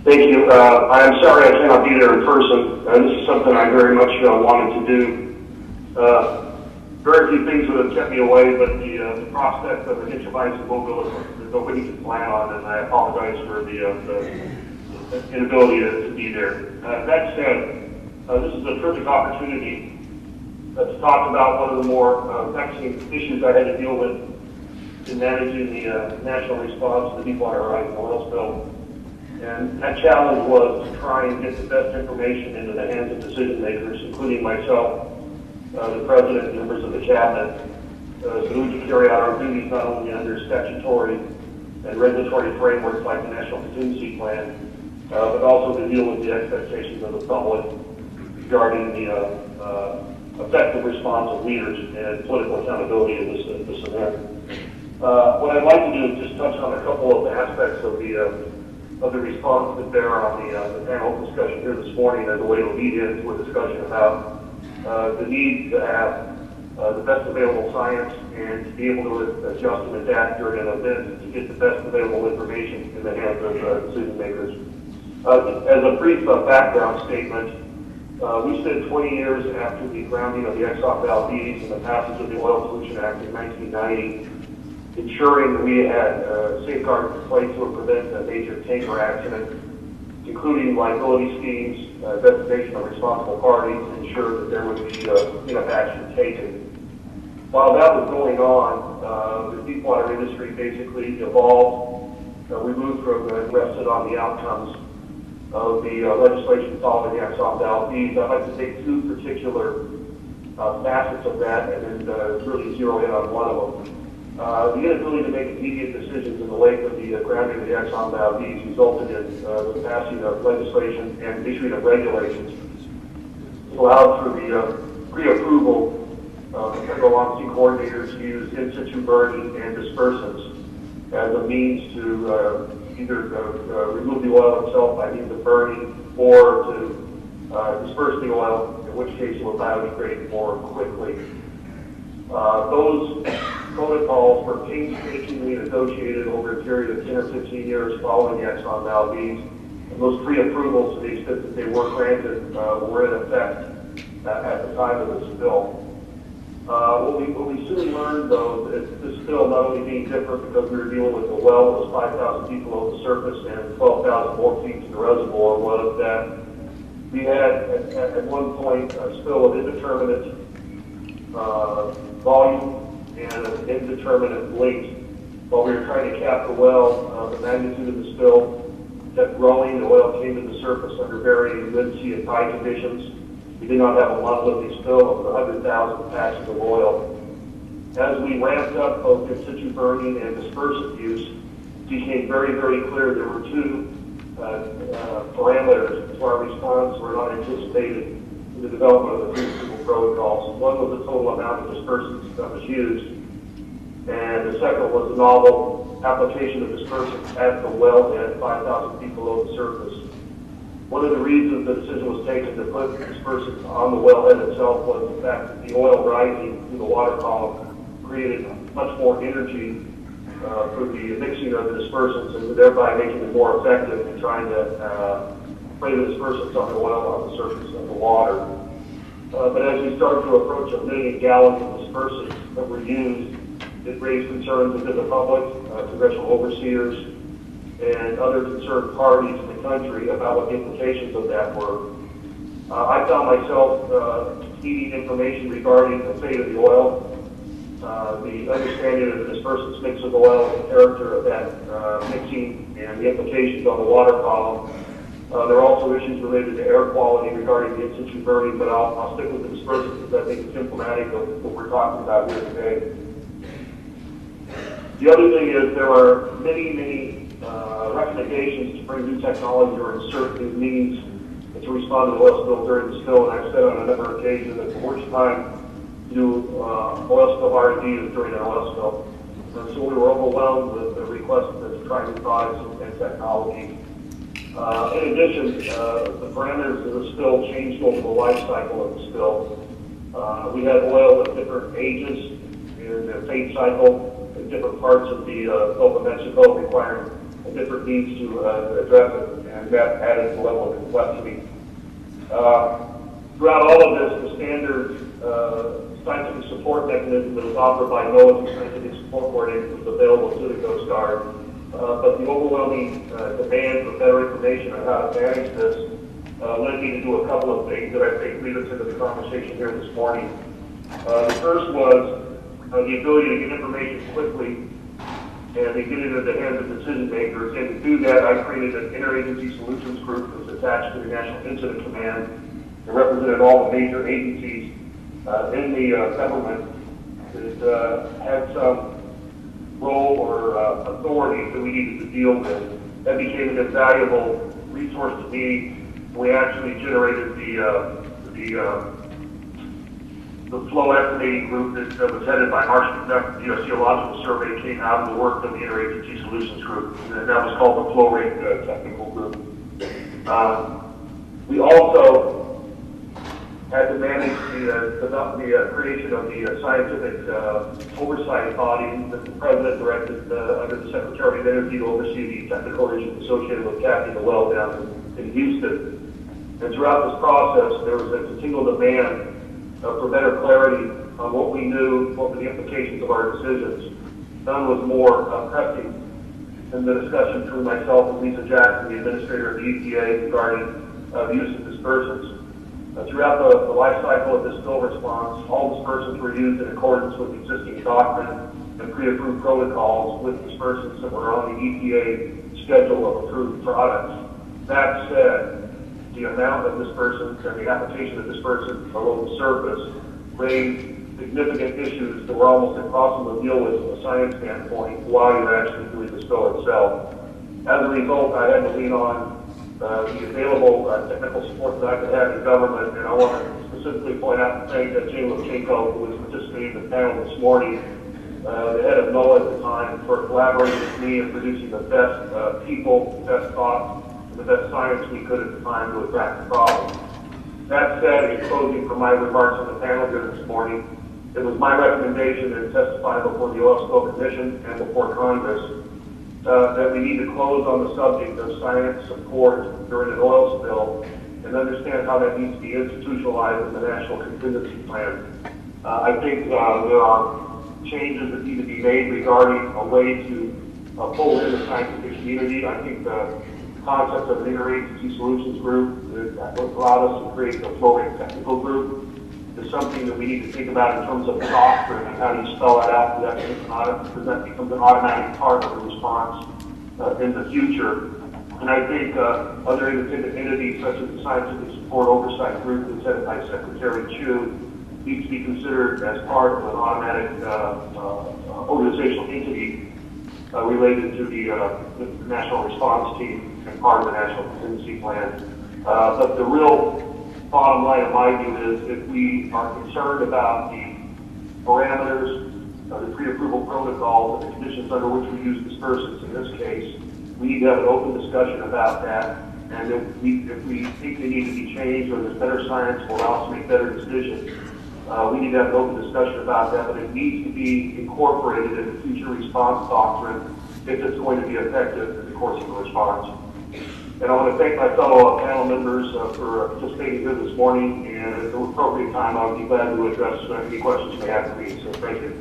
Thank you. I'm sorry I cannot be there in person. This is something I very much wanted to do. Very few things would have kept me away, but the prospect of an inch of ice and mobile is nobody can plan on, and I apologize for the inability to be there. That said, this is a terrific opportunity to talk about one of the more vexing issues I had to deal with in managing the national response to the Deepwater Horizon oil spill. And that challenge was to try and get the best information into the hands of decision makers, including myself, the President, and members of the Cabinet, so we can carry out our duties not only under statutory and regulatory frameworks like the National Contingency Plan, but also to deal with the expectations of the public regarding the effective response of leaders and political accountability in this event. What I'd like to do is just touch on a couple of aspects of the response that bear on the panel discussion here this morning as a way to lead into a discussion about the need to have the best available science and to be able to adjust and adapt during an event to get the best available information in the hands of decision makers. As a brief background statement, we spent 20 years after the grounding of the Exxon Valdez and the passage of the Oil Pollution Act in 1990 ensuring that we had safeguards in place to prevent a major tanker accident, including liability schemes, designation of responsible parties, to ensure that there would be enough action taken. While that was going on, the deepwater industry basically evolved. We moved from rested on the outcomes of the legislation following the Exxon Valdez. I'd like to take two particular facets of that and then really zero in on one of them. The inability to make immediate decisions in the wake of the grounding of the Exxon Valdez resulted in the passing of legislation and issuing of regulations allowed for the pre-approval of federal on-sea coordinators to use in-situ burning and dispersants as a means to either remove the oil itself by means of burning or to disperse the oil, in which case it will biodegrade more quickly. Those protocols were painstakingly negotiated over a period of 10 or 15 years following the Exxon Valdez. And those pre-approvals, to the extent that they were granted, were in effect at the time of the spill. What we soon learned, though, that this spill not only being different because we were dealing with a well that was 5,000 feet below the surface and 12,000 more feet to the reservoir, was that we had at one point a spill of indeterminate volume and an indeterminate length. While we were trying to cap the well, the magnitude of the spill kept growing. The oil came to the surface under varying wind, sea, and tide conditions. We did not have a monolithic spill of 100,000 patches of oil. As we ramped up both in situ burning and dispersant use, it became very, very clear there were two parameters to our response were not anticipated in the development of the pre-approval protocols. One was the total amount of dispersants that was used, and the second was the novel application of dispersants at the wellhead 5,000 feet below the surface. One of the reasons the decision was taken to put dispersants on the wellhead itself was the fact that the oil rising through the water column created much more energy for the mixing of the dispersants, and thereby making it more effective in trying to spray the dispersants on the oil on the surface of the water. But as we started to approach 1 million gallons of dispersants that were used, it raised concerns within the public, congressional overseers, and other concerned parties in the country about what the implications of that were. I found myself needing information regarding the fate of the oil, the understanding of the dispersants mix of oil, the character of that mixing, and the implications on the water column. There are also issues related to air quality regarding the in-situ burning, but I'll stick with the dispersants because I think it's emblematic of what we're talking about here today. The other thing is there are many recommendations to bring new technology or insert new means to respond to the oil spill during the spill, and I've said on a number of occasions that the worst time to do oil spill R&D is during an oil spill. So we were overwhelmed with the requests to try new products and technology. In addition, the parameters of the spill changed over the life cycle of the spill. We had oil at different ages in the fate cycle in different parts of the Gulf of Mexico, requiring different means to address it, and that added a level of complexity. Throughout all of this, the standard scientific support mechanism that was offered by NOAA through scientific support coordinators was available to the Coast Guard, but the overwhelming demand for better information on how to manage this led me to do a couple of things that I think lead us into the conversation here this morning. The first was the ability to get information quickly and to get it into the hands of decision makers. And to do that, I created an interagency solutions group that was attached to the National Incident Command and represented all the major agencies in the government that had some role or authority that we needed to deal with. That became an invaluable resource to me. We actually generated the flow estimating group that was headed by Marshall McDuff. The Geological Survey came out of the work of the Interagency Solutions Group, and that was called the Flow Rate Technical Group. We also had to manage the creation of the scientific oversight body that the President directed under the Secretary of Energy to oversee the technical issues associated with capping the well down in Houston. And throughout this process, there was a continual demand for better clarity on what we knew, what were the implications of our decisions. None was more pressing than the discussion between myself and Lisa Jackson, the administrator of the EPA, regarding the use of dispersants. Throughout the life cycle of this spill response, all dispersants were used in accordance with existing doctrine and pre-approved protocols with dispersants that were on the EPA schedule of approved products. That said, the amount of dispersants and the application of dispersants below the surface raised significant issues that were almost impossible to deal with from a science standpoint while you're actually doing the spill itself. As a result, I had to lean on the available technical support that I could have in government, and I want to specifically point out and thank Jim Lachenko, who was participating in the panel this morning, the head of NOAA at the time, for collaborating with me in producing the best people, the best thoughts, and the best science we could at the time to attack the problem. That said, in closing for my remarks on the panel here this morning, it was my recommendation and testified before the Oil Spill Commission and before Congress that we need to close on the subject of science support during an oil spill and understand how that needs to be institutionalized in the National Contingency Plan. I think there are changes that need to be made regarding a way to pull in the scientific community. I think the concept of an interagency solutions group that allowed us to create the Flow Rate Technical Group is something that we need to think about in terms of doctrine and how you spell that out because that becomes an automatic part of the response in the future. And I think other independent entities such as the Scientific Support Oversight Group that's headed by Secretary Chu needs to be considered as part of an automatic organizational entity related to the National Response Team and part of the National Contingency Plan. But the real bottom line, in my view, is if we are concerned about the parameters, the pre-approval protocols, and the conditions under which we use dispersants in this case, we need to have an open discussion about that. And if we think they need to be changed or there's better science will allow us to make better decisions, we need to have an open discussion about that. But it needs to be incorporated in the future response doctrine if it's going to be effective in the course of the response. And I want to thank my fellow panel members for participating here this morning, and at the appropriate time, I would be glad to address any questions you may have for me. So thank you.